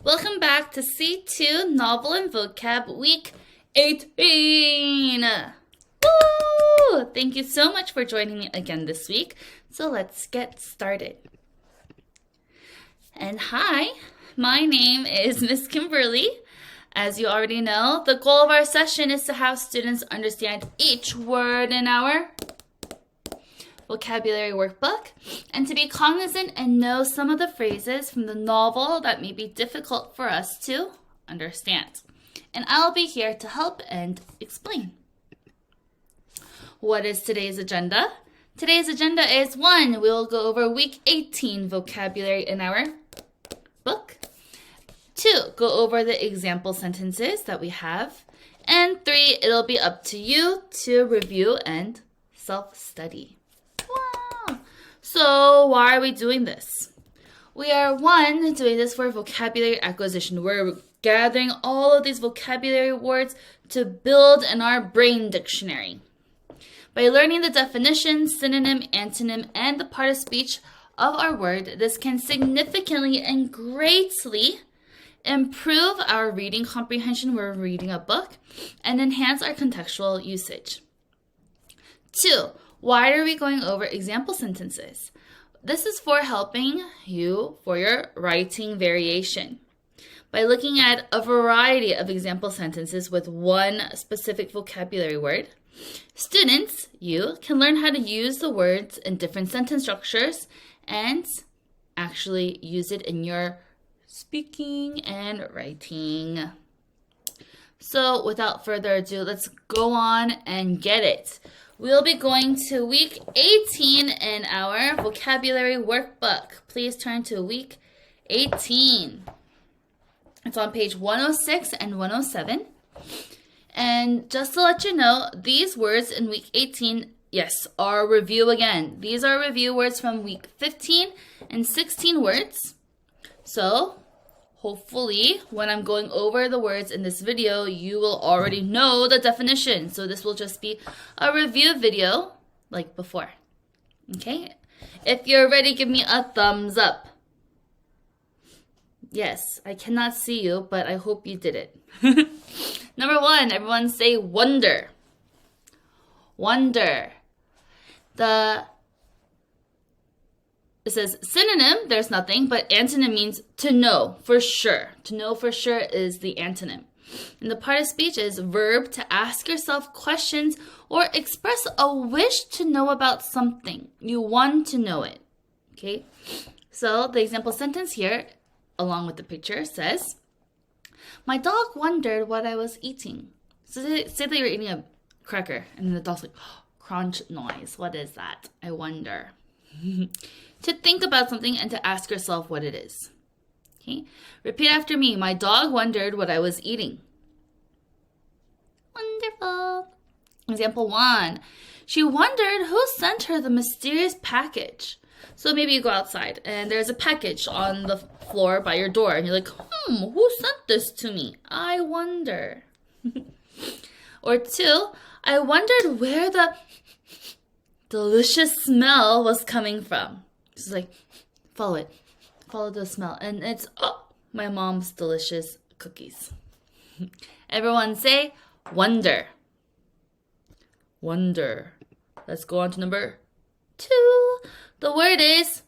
Welcome back to C2 Novel and Vocab Week 18. Woo! Thank you so much for joining me again this week. So let's get started. And hi, my name is Miss Kimberly. As you already know, the goal of our session is to have students understand each word in our vocabulary workbook and to be cognizant and know some of the phrases from the novel that may be difficult for us to understand. And I'll be here to help and explain. What is today's agenda? Today's agenda is 1, we'll go over week 18 vocabulary in our book. 2, go over the example sentences that we have. And 3, it'll be up to you to review and self-study. Wow! So why are we doing this? We are, 1, doing this for vocabulary acquisition. We're gathering all of these vocabulary words to build in our brain dictionary. By learning the definition, synonym, antonym, and the part of speech of our word, this can significantly and greatly improve our reading comprehension when we're reading a book and enhance our contextual usage. 2, why are we going over example sentences? This is for helping you for your writing variation. By looking at a variety of example sentences with one specific vocabulary word, students, you can learn how to use the words in different sentence structures and actually use it in your speaking and writing. So without further ado, let's go on and get it. We'll be going to week 18 in our vocabulary workbook. Please turn to week 18. It's on page 106 and 107. And just to let you know, these words in week 18, yes, are review again. These are review words from week 15 and 16 words. So hopefully, when I'm going over the words in this video, you will already know the definition. So this will just be a review video like before. Okay? If you're ready, give me a thumbs up. Yes, I cannot see you, but I hope you did it. Number 1, everyone say wonder. Wonder. It says synonym, there's nothing, but antonym means to know for sure. To know for sure is the antonym. And the part of speech is verb to ask yourself questions or express a wish to know about something. You want to know it. Okay? So the example sentence here, along with the picture, says, my dog wondered what I was eating. So say that you're eating a cracker, and the dog's like, oh, crunch noise. What is that? I wonder. To think about something and to ask yourself what it is. Okay? Repeat after me. My dog wondered what I was eating. Wonderful. Example 1. She wondered who sent her the mysterious package. So maybe you go outside and there's a package on the floor by your door and you're like, who sent this to me? I wonder. Or 2, I wondered where the delicious smell was coming from. It's like, follow it. Follow the smell. And it's, my mom's delicious cookies. Everyone say, wonder. Wonder. Let's go on to number 2. The word is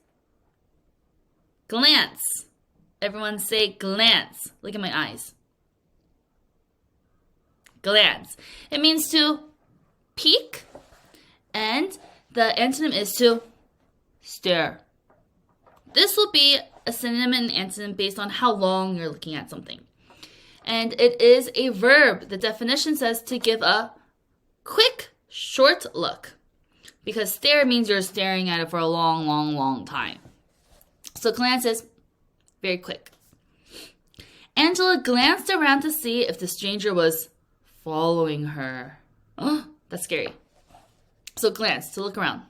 glance. Everyone say glance. Look at my eyes. Glance. It means to peek, and the antonym is to stare. This will be a synonym and antonym based on how long you're looking at something. And it is a verb. The definition says to give a quick, short look. Because stare means you're staring at it for a long, long, long time. So glance is very quick. Angela glanced around to see if the stranger was following her. Oh, that's scary. So glance, to look around.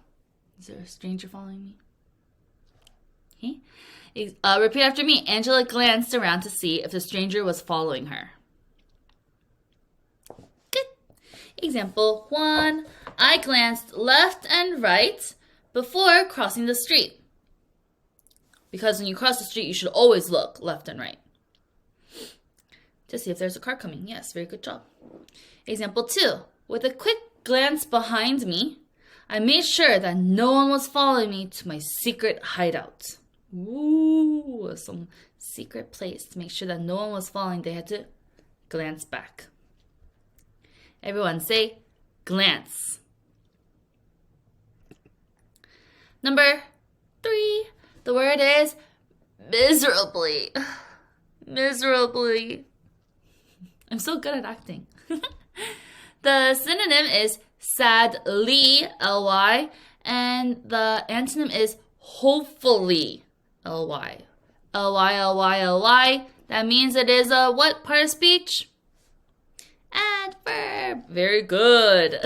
Is there a stranger following me? Okay. Repeat after me. Angela glanced around to see if the stranger was following her. Good. Example 1. I glanced left and right before crossing the street. Because when you cross the street, you should always look left and right. to see if there's a car coming. Yes, very good job. Example 2. With a quick glance behind me, I made sure that no one was following me to my secret hideout. Ooh, some secret place to make sure that no one was following. They had to glance back. Everyone say glance. Number 3. The word is miserably. Miserably. I'm so good at acting. The synonym is sadly, L-Y, and the antonym is hopefully, L-Y. L-Y, L-Y, L-Y. That means it is a what part of speech? Adverb. Very good.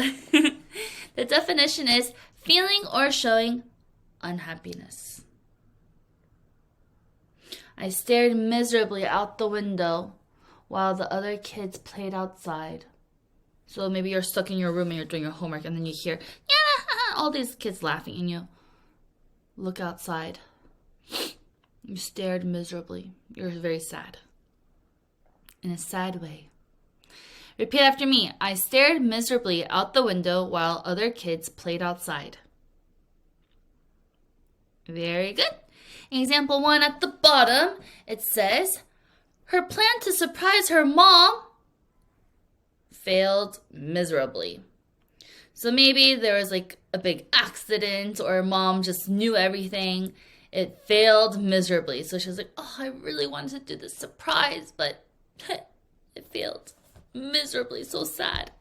The definition is feeling or showing unhappiness. I stared miserably out the window while the other kids played outside. So maybe you're stuck in your room and you're doing your homework and then you hear, yeah, all these kids laughing and you look outside. You stared miserably. You're very sad. In a sad way. Repeat after me. I stared miserably out the window while other kids played outside. Very good. Example 1 at the bottom, it says, her plan to surprise her mom failed miserably. So maybe there was like a big accident or mom just knew everything. It failed miserably. So she was like, oh, I really wanted to do this surprise, but it failed miserably. So sad.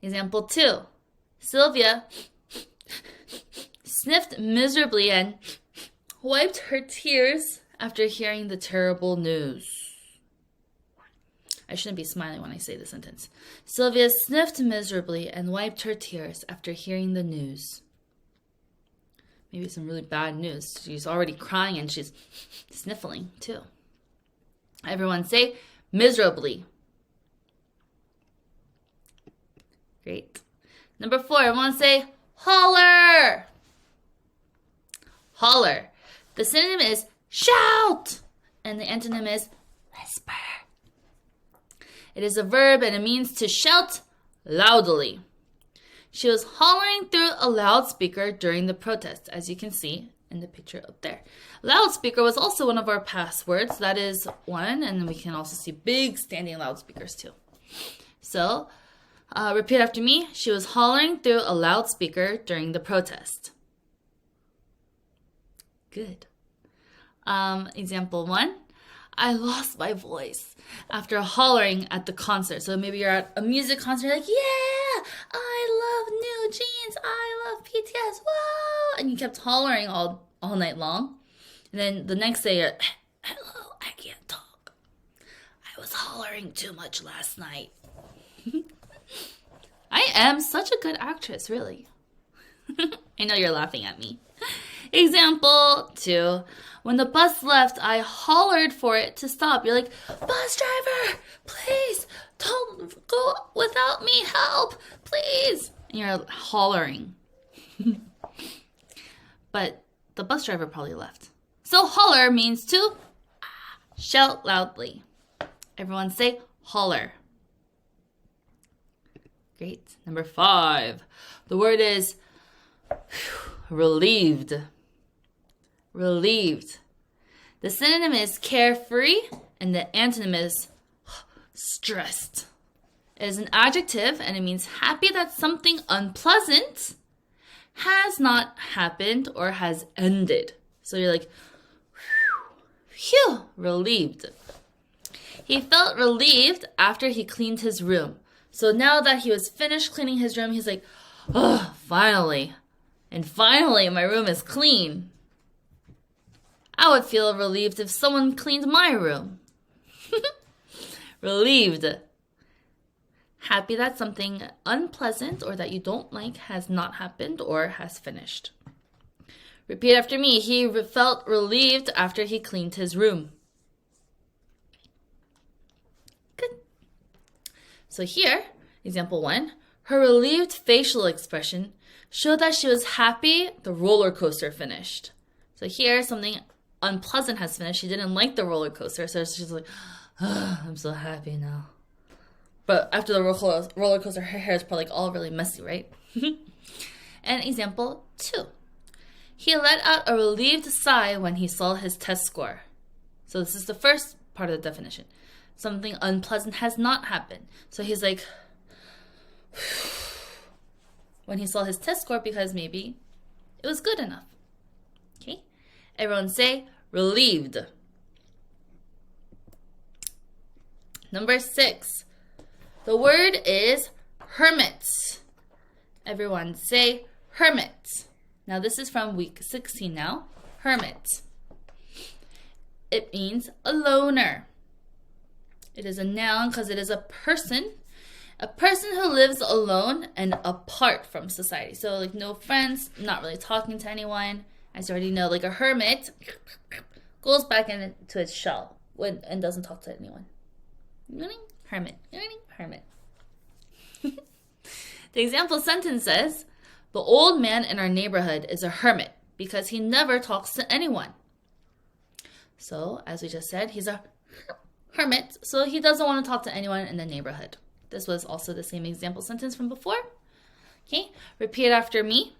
Example 2. Sylvia sniffed miserably and wiped her tears after hearing the terrible news. I shouldn't be smiling when I say the sentence. Sylvia sniffed miserably and wiped her tears after hearing the news. Maybe some really bad news. She's already crying and she's sniffling too. Everyone say miserably. Great. Number 4, everyone say holler. Holler. The synonym is shout, and the antonym is whisper. It is a verb and it means to shout loudly. She was hollering through a loudspeaker during the protest, as you can see in the picture up there. Loudspeaker was also one of our passwords. That is one, and we can also see big standing loudspeakers too. So, repeat after me. She was hollering through a loudspeaker during the protest. Good. Example 1. I lost my voice after hollering at the concert. So maybe you're at a music concert, like, yeah, I love New Jeans, I love BTS, whoa! And you kept hollering all night long. And then the next day, you're, hello, I can't talk. I was hollering too much last night. I am such a good actress, really. I know you're laughing at me. Example 2. When the bus left, I hollered for it to stop. You're like, bus driver, please, don't go without me, help, please. And you're hollering. But the bus driver probably left. So holler means to shout loudly. Everyone say holler. Great. Number 5. The word is relieved. Relieved. The synonym is carefree and the antonym is stressed. It is an adjective and it means happy that something unpleasant has not happened or has ended. So you're like, phew, relieved. He felt relieved after he cleaned his room. So now that he was finished cleaning his room, he's like, oh, finally. And finally, my room is clean. I would feel relieved if someone cleaned my room. Relieved. Happy that something unpleasant or that you don't like has not happened or has finished. Repeat after me. He felt relieved after he cleaned his room. Good. So here, example 1, her relieved facial expression showed that she was happy the roller coaster finished. So here, something unpleasant has finished. She didn't like the roller coaster, so she's like, I'm so happy now. But after the roller coaster, her hair is probably all really messy, right? And example 2. He let out a relieved sigh when he saw his test score. So this is the first part of the definition. Something unpleasant has not happened. So he's like, when he saw his test score, because maybe it was good enough. Okay? Everyone say relieved. Number 6. The word is hermit. Everyone say hermit. Now this is from week 16 now. Hermit. It means a loner. It is a noun because it is a person. A person who lives alone and apart from society. So like no friends, not really talking to anyone. As you already know, like a hermit goes back into its shell and doesn't talk to anyone. Hermit. Hermit. The example sentence says, the old man in our neighborhood is a hermit because he never talks to anyone. So, as we just said, he's a hermit, so he doesn't want to talk to anyone in the neighborhood. This was also the same example sentence from before. Okay, repeat after me.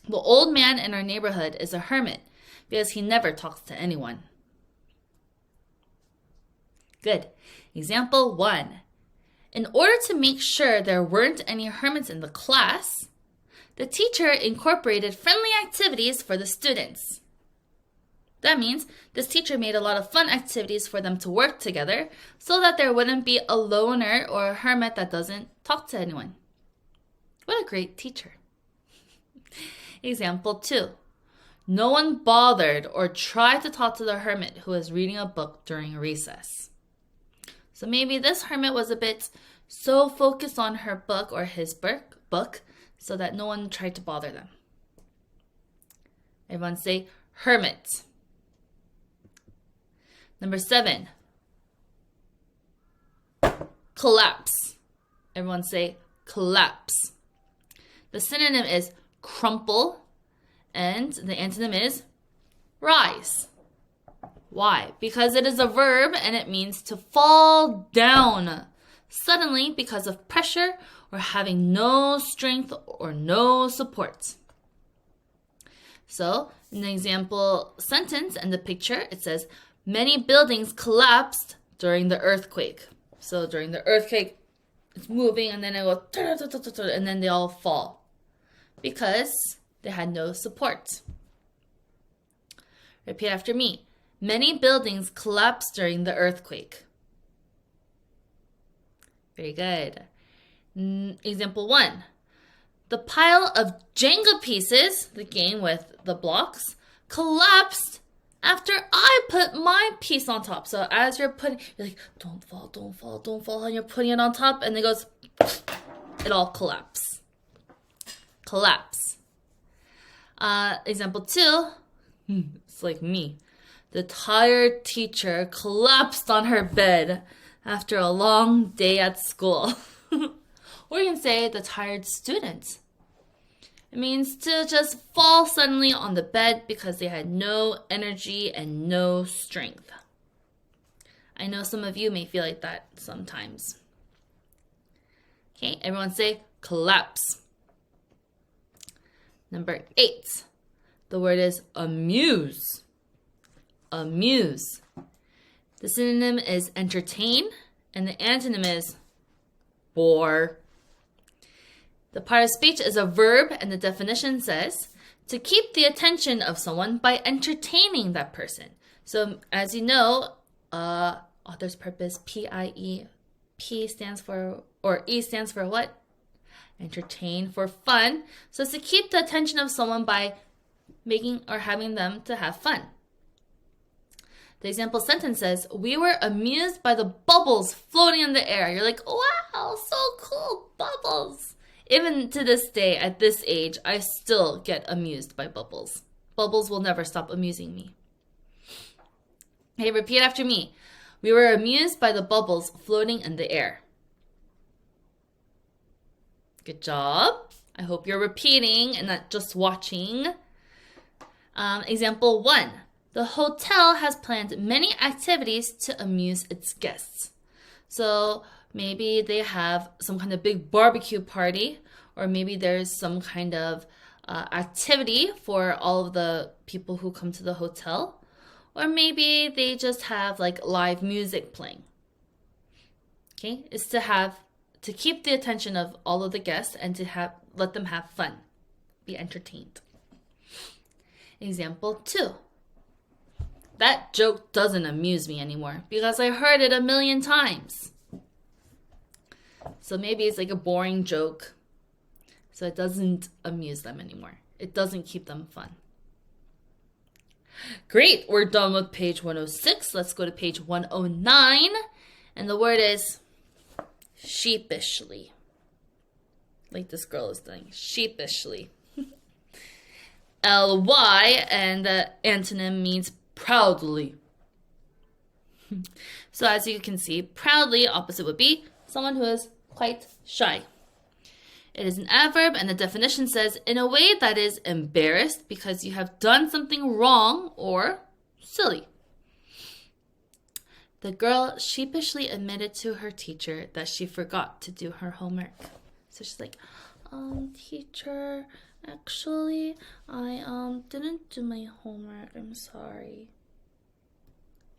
The old man in our neighborhood is a hermit because he never talks to anyone. Good. Example 1. In order to make sure there weren't any hermits in the class, the teacher incorporated friendly activities for the students. That means this teacher made a lot of fun activities for them to work together so that there wouldn't be a loner or a hermit that doesn't talk to anyone. What a great teacher. Example 2. No one bothered or tried to talk to the hermit who was reading a book during recess. So maybe this hermit was a bit so focused on her book or his book so that no one tried to bother them. Everyone say hermit. Number 7. Collapse. Everyone say collapse. The synonym is crumple and the antonym is rise. Why? Because it is a verb and it means to fall down suddenly because of pressure or having no strength or no support. So, in the example sentence and the picture, it says, many buildings collapsed during the earthquake. So, during the earthquake, it's moving and then it goes, and then they all fall because they had no support. Repeat after me. Many buildings collapsed during the earthquake. Very good. Example 1. The pile of Jenga pieces, the game with the blocks, collapsed after I put my piece on top. So as you're like, don't fall, don't fall, don't fall, and you're putting it on top, and it goes, it all collapses. Collapse. Example 2, it's like me. The tired teacher collapsed on her bed after a long day at school. Or you can say the tired student. It means to just fall suddenly on the bed because they had no energy and no strength. I know some of you may feel like that sometimes. Okay, everyone say collapse. Number 8. The word is amuse. Amuse. The synonym is entertain, and the antonym is bore. The part of speech is a verb, and the definition says to keep the attention of someone by entertaining that person. So, as you know, author's purpose, P-I-E, P stands for, or E stands for what? Entertain, for fun. So it's to keep the attention of someone by making or having them to have fun. The example sentence says, we were amused by the bubbles floating in the air. You're like, wow, so cool, bubbles. Even to this day, at this age, I still get amused by bubbles. Bubbles will never stop amusing me. Hey, repeat after me. We were amused by the bubbles floating in the air. Good job. I hope you're repeating and not just watching. Example 1. The hotel has planned many activities to amuse its guests. So maybe they have some kind of big barbecue party, or maybe there's some kind of activity for all of the people who come to the hotel, or maybe they just have like live music playing. Okay, it's to keep the attention of all of the guests and to let them have fun, be entertained. Example 2. That joke doesn't amuse me anymore because I heard it 1,000,000 times. So maybe it's like a boring joke. So it doesn't amuse them anymore. It doesn't keep them fun. Great, we're done with page 106. Let's go to page 109. And the word is sheepishly. Like this girl is doing, sheepishly. Ly, and the antonym means proudly. So as you can see, proudly, opposite would be someone who is quite shy. It is an adverb, and the definition says, in a way that is embarrassed because you have done something wrong or silly. The girl sheepishly admitted to her teacher that she forgot to do her homework. So she's like, teacher, actually, I didn't do my homework. I'm sorry.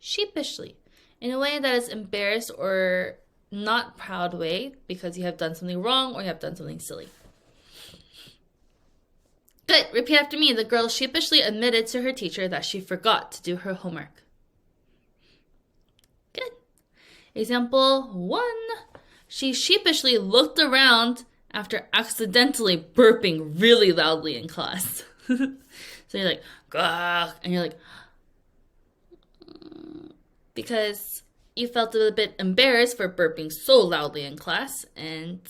Sheepishly, in a way that is embarrassed or not proud way because you have done something wrong or you have done something silly. Good. Repeat after me. The girl sheepishly admitted to her teacher that she forgot to do her homework. Good. Example 1. She sheepishly looked around after accidentally burping really loudly in class. So you're like, gah, and you're like, because you felt a bit embarrassed for burping so loudly in class, and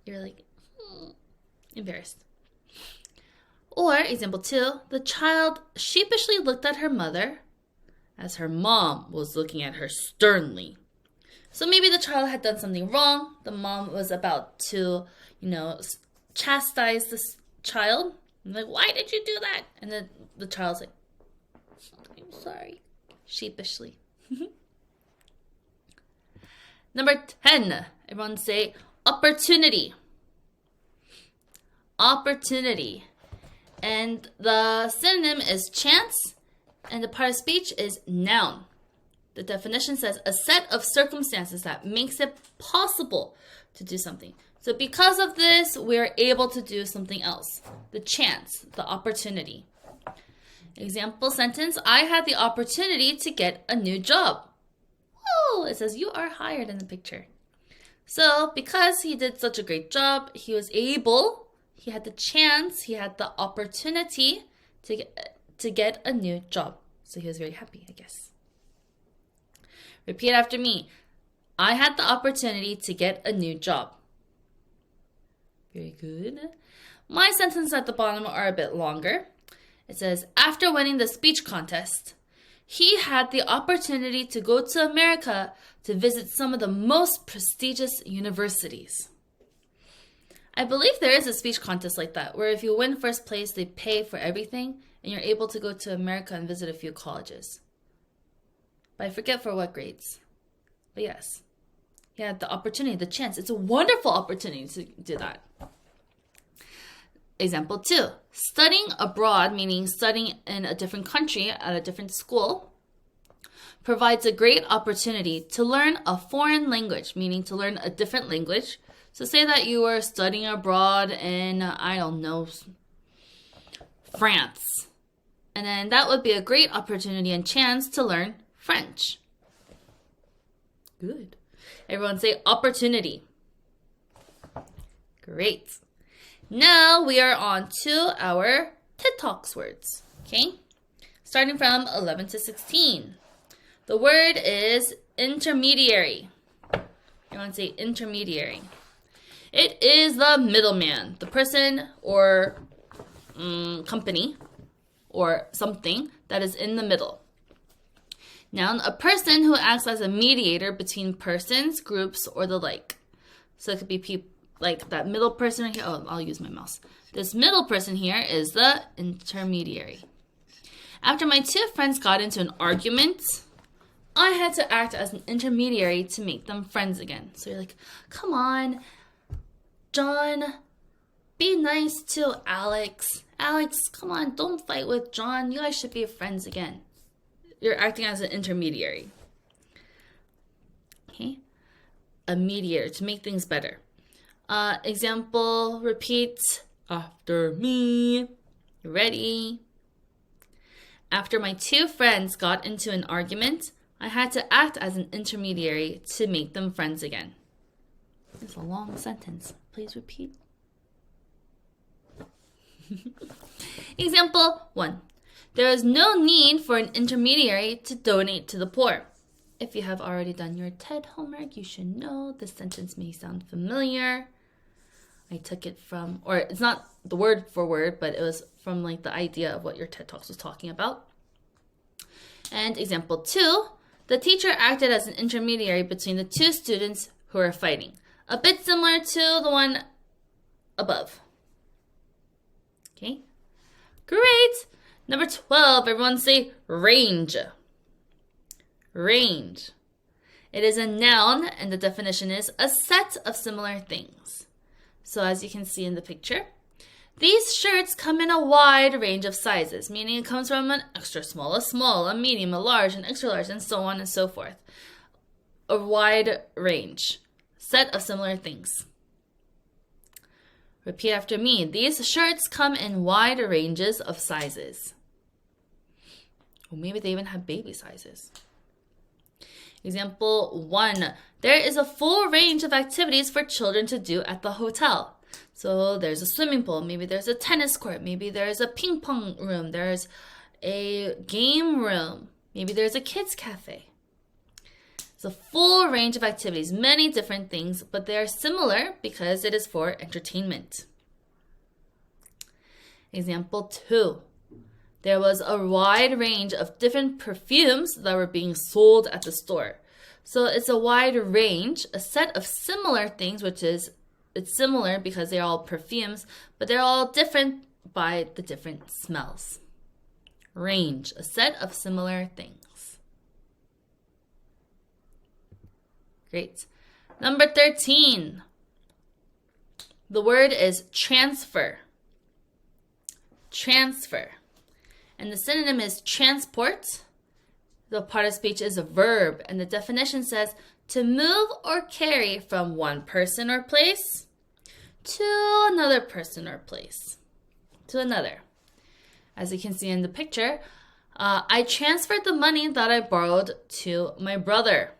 you're like, embarrassed. Or, example 2, the child sheepishly looked at her mother as her mom was looking at her sternly. So maybe the child had done something wrong. The mom was about to, chastise this child. I'm like, why did you do that? And then the child's like, I'm sorry. Sheepishly. Number 10. Everyone say opportunity. Opportunity. And the synonym is chance, and the part of speech is noun. The definition says a set of circumstances that makes it possible to do something. So because of this, we're able to do something else. The chance, the opportunity. Example sentence, I had the opportunity to get a new job. Whoa, it says you are hired in the picture. So because he did such a great job, he had the chance, he had the opportunity to get a new job. So he was very happy, I guess. Repeat after me. I had the opportunity to get a new job. Very good. My sentences at the bottom are a bit longer. It says, after winning the speech contest, he had the opportunity to go to America to visit some of the most prestigious universities. I believe there is a speech contest like that, where if you win first place, they pay for everything, and you're able to go to America and visit a few colleges. But I forget for what grades. But yes, he had the opportunity, the chance. It's a wonderful opportunity to do that. Example 2, studying abroad, meaning studying in a different country at a different school, provides a great opportunity to learn a foreign language, meaning to learn a different language. So say that you were studying abroad in, France. And then that would be a great opportunity and chance to learn French. Good. Everyone say opportunity. Great. Now we are on to our TED Talks words, okay? Starting from 11 to 16. The word is intermediary. Everyone say intermediary. It is the middleman, the person or company or something that is in the middle. Noun, a person who acts as a mediator between persons, groups, or the like. So it could be people like that middle person right here. Oh, I'll use my mouse. This middle person here is the intermediary. After my two friends got into an argument, I had to act as an intermediary to make them friends again. So you're like, come on, John, be nice to Alex. Alex, come on, don't fight with John. You guys should be friends again. You're acting as an intermediary. Okay? A mediator to make things better. Example, repeat after me. You ready? After my two friends got into an argument, I had to act as an intermediary to make them friends again. It's a long sentence. Please repeat. Example 1. There is no need for an intermediary to donate to the poor. If you have already done your TED homework, you should know this sentence may sound familiar. I took it from, or it's not the word for word, but it was from like the idea of what your TED Talks was talking about. And example 2, the teacher acted as an intermediary between the two students who are fighting. A bit similar to the one above. Okay, great. Number 12, everyone say range. Range. It is a noun, and the definition is a set of similar things. So as you can see in the picture, these shirts come in a wide range of sizes, meaning it comes from an extra small, a small, a medium, a large, an extra large, and so on and so forth. A wide range. Set of similar things. Repeat after me. These shirts come in wide ranges of sizes. Or maybe they even have baby sizes. Example 1. There is a full range of activities for children to do at the hotel. So there's a swimming pool, maybe there's a tennis court, maybe there's a ping pong room, there's a game room, maybe there's a kids cafe. It's a full range of activities, many different things, but they are similar because it is for entertainment. Example 2. There was a wide range of different perfumes that were being sold at the store. So it's a wide range, a set of similar things, which is, it's similar because they're all perfumes, but they're all different by the different smells. Range, a set of similar things. Great. Number 13. The word is transfer. Transfer. And the synonym is transport. The part of speech is a verb, and the definition says to move or carry from one person or place to another person or place. To another. As you can see in the picture, I transferred the money that I borrowed to my brother.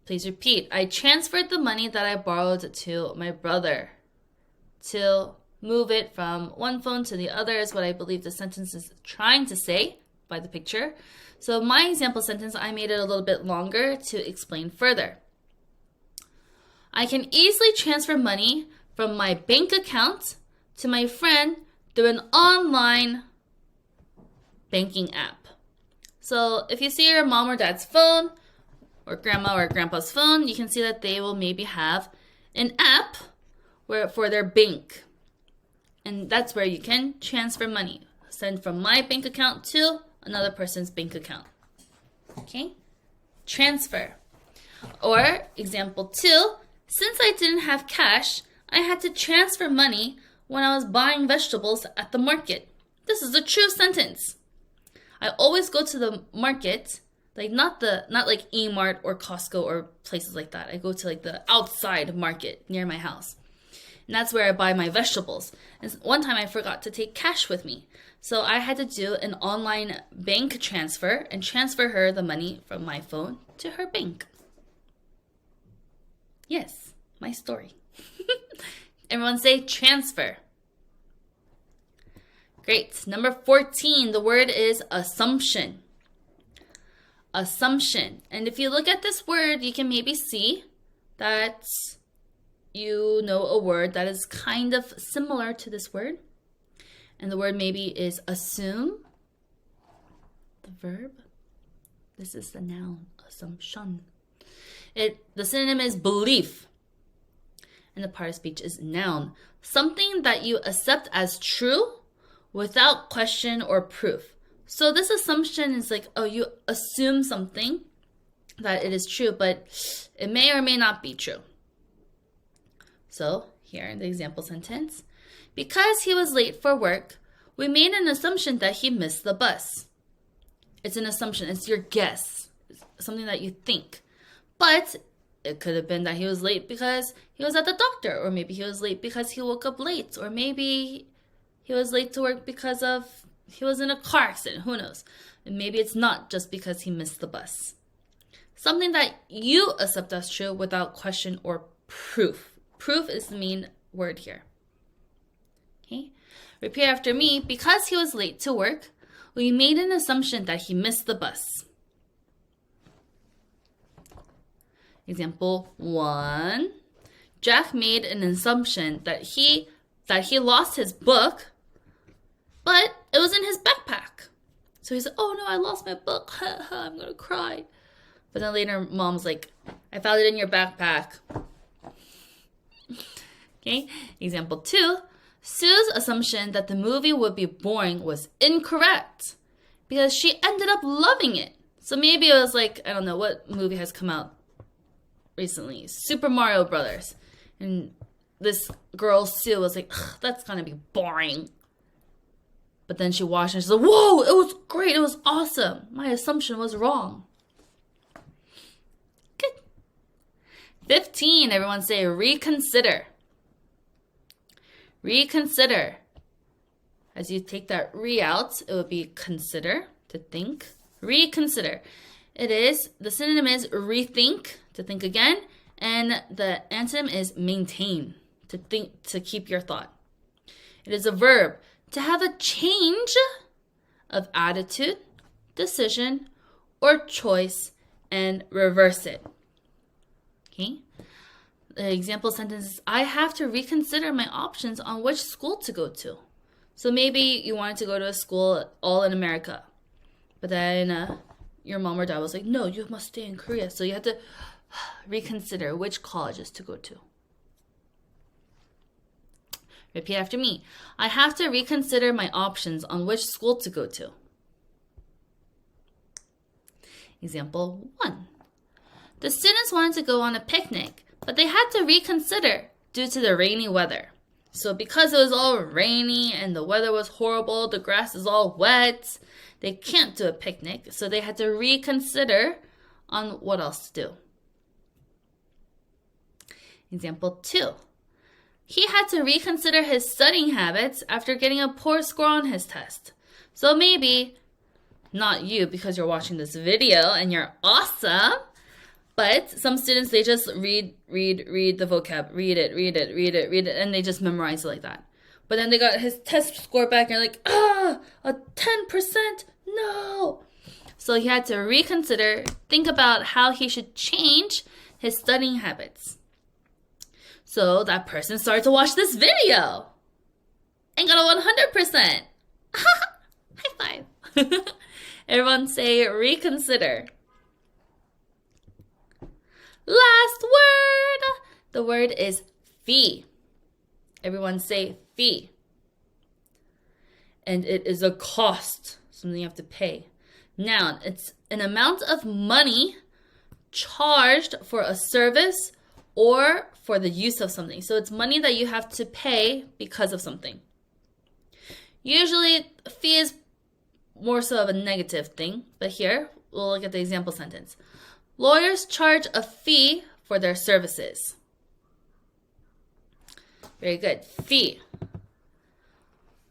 Please repeat. I transferred the money that I borrowed to my brother. To move it from one phone to the other is what I believe the sentence is trying to say by the picture. So my example sentence, I made it a little bit longer to explain further. I can easily transfer money from my bank account to my friend through an online banking app. So if you see your mom or dad's phone, or grandma or grandpa's phone, you can see that they will maybe have an app for their bank. And that's where you can transfer money. Send from my bank account to another person's bank account. Okay? Transfer. Or example 2, since I didn't have cash, I had to transfer money when I was buying vegetables at the market. This is a true sentence. I always go to the market, like not like E-Mart or Costco or places like that. I go to like the outside market near my house. And that's where I buy my vegetables. And one time I forgot to take cash with me. So I had to do an online bank transfer and transfer her the money from my phone to her bank. Yes, my story. Everyone say transfer. Great. Number 14, the word is assumption. Assumption. And if you look at this word, you can maybe see that you know a word that is kind of similar to this word. And the word maybe is assume. The verb. This is the noun, assumption. The synonym is belief. And the part of speech is noun. Something that you accept as true without question or proof. So this assumption is like, oh, you assume something that it is true, but it may or may not be true. So here in the example sentence, because he was late for work, we made an assumption that he missed the bus. It's an assumption. It's your guess. It's something that you think. But it could have been that he was late because he was at the doctor, or maybe he was late because he woke up late, or maybe he was late to work because he was in a car accident. Who knows? And maybe it's not just because he missed the bus. Something that you accept as true without question or proof. Proof is the main word here. Okay? Repeat after me. Because he was late to work, we made an assumption that he missed the bus. Example 1. Jack made an assumption that he lost his book, but it was in his backpack. So he said, oh no, I lost my book. I'm going to cry. But then later, mom's like, I found it in your backpack. Okay, example 2. Sue's assumption that the movie would be boring was incorrect because she ended up loving it. So maybe it was like, I don't know, what movie has come out recently? Super Mario Brothers. And this girl, Sue, was like, that's going to be boring. But then she watched it and she's like, whoa, it was great. It was awesome. My assumption was wrong. Good. 15, everyone say reconsider. Reconsider. As you take that re out, it would be consider, to think. Reconsider. The synonym is rethink, to think again, and the antonym is maintain, to think, to keep your thought. It is a verb, to have a change of attitude, decision, or choice, and reverse it. Okay? The example sentence is, I have to reconsider my options on which school to go to. So maybe you wanted to go to a school all in America, but then your mom or dad was like, no, you must stay in Korea. So you have to reconsider which colleges to go to. Repeat after me. I have to reconsider my options on which school to go to. Example 1. The students wanted to go on a picnic, but they had to reconsider due to the rainy weather. So because it was all rainy and the weather was horrible, the grass is all wet, they can't do a picnic. So they had to reconsider on what else to do. Example 2. He had to reconsider his studying habits after getting a poor score on his test. So maybe, not you because you're watching this video and you're awesome, but some students, they just read the vocab, read it, and they just memorize it like that. But then they got his test score back and you're like, a 10%? No! So he had to reconsider, think about how he should change his studying habits. So that person started to watch this video and got a 100%. High five. Everyone say reconsider. Last word. The word is fee. Everyone say fee. And it is a cost, something you have to pay. Noun, it's an amount of money charged for a service or for the use of something. So it's money that you have to pay because of something. Usually, fee is more so of a negative thing, but here, we'll look at the example sentence. Lawyers charge a fee for their services. Very good. Fee.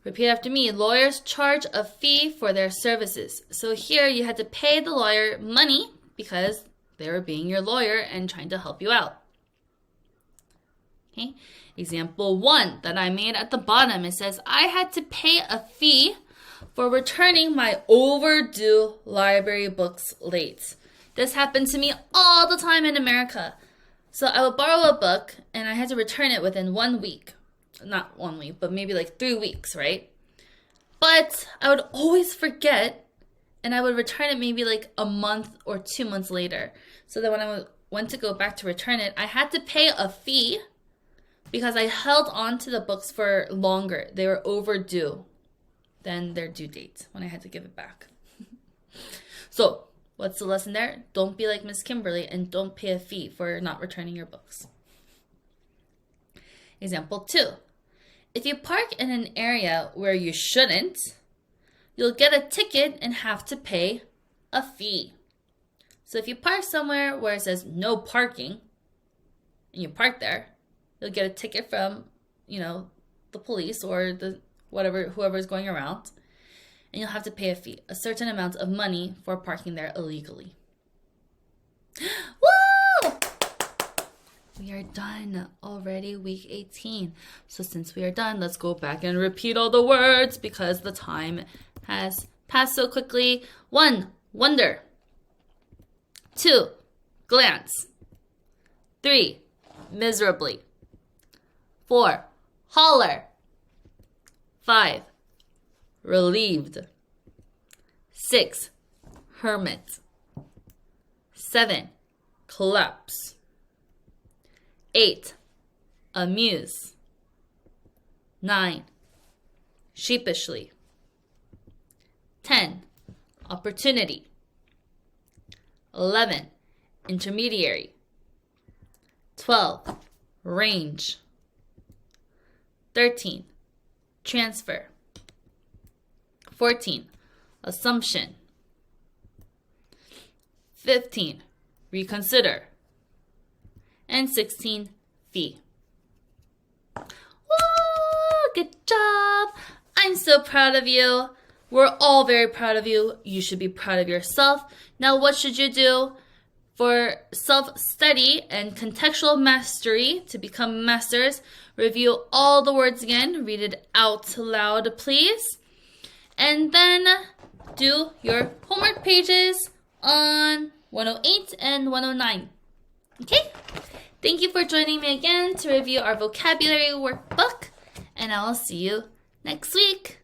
Repeat after me. Lawyers charge a fee for their services. So here you had to pay the lawyer money because they were being your lawyer and trying to help you out. Okay. Example 1 that I made at the bottom. It says, I had to pay a fee for returning my overdue library books late. This happened to me all the time in America. So I would borrow a book and I had to return it within 1 week. Not 1 week, but maybe like 3 weeks, right? But I would always forget and I would return it maybe like a month or 2 months later. So that when I went to go back to return it, I had to pay a fee because I held on to the books for longer. They were overdue. than their due date when I had to give it back. So, what's the lesson there? Don't be like Miss Kimberly and don't pay a fee for not returning your books. Example 2. If you park in an area where you shouldn't, you'll get a ticket and have to pay a fee. So if you park somewhere where it says no parking, and you park there, you'll get a ticket from, the police or whoever's going around, and you'll have to pay a fee, a certain amount of money for parking there illegally. Woo! We are done already, week 18. So since we are done, let's go back and repeat all the words because the time has passed so quickly. 1, wonder. 2, glance. 3, miserably. 4, holler. 5, relieved. 6, hermit. 7, collapse. 8, amuse. 9, sheepishly. 10, opportunity. 11, intermediary. 12, range. 13, transfer. 14, assumption. 15, reconsider. And 16, fee. Woo! Good job! I'm so proud of you. We're all very proud of you. You should be proud of yourself. Now, what should you do for self-study and contextual mastery to become masters? Review all the words again. Read it out loud, please. And then do your homework pages on 108 and 109. Okay? Thank you for joining me again to review our vocabulary workbook, and I will see you next week.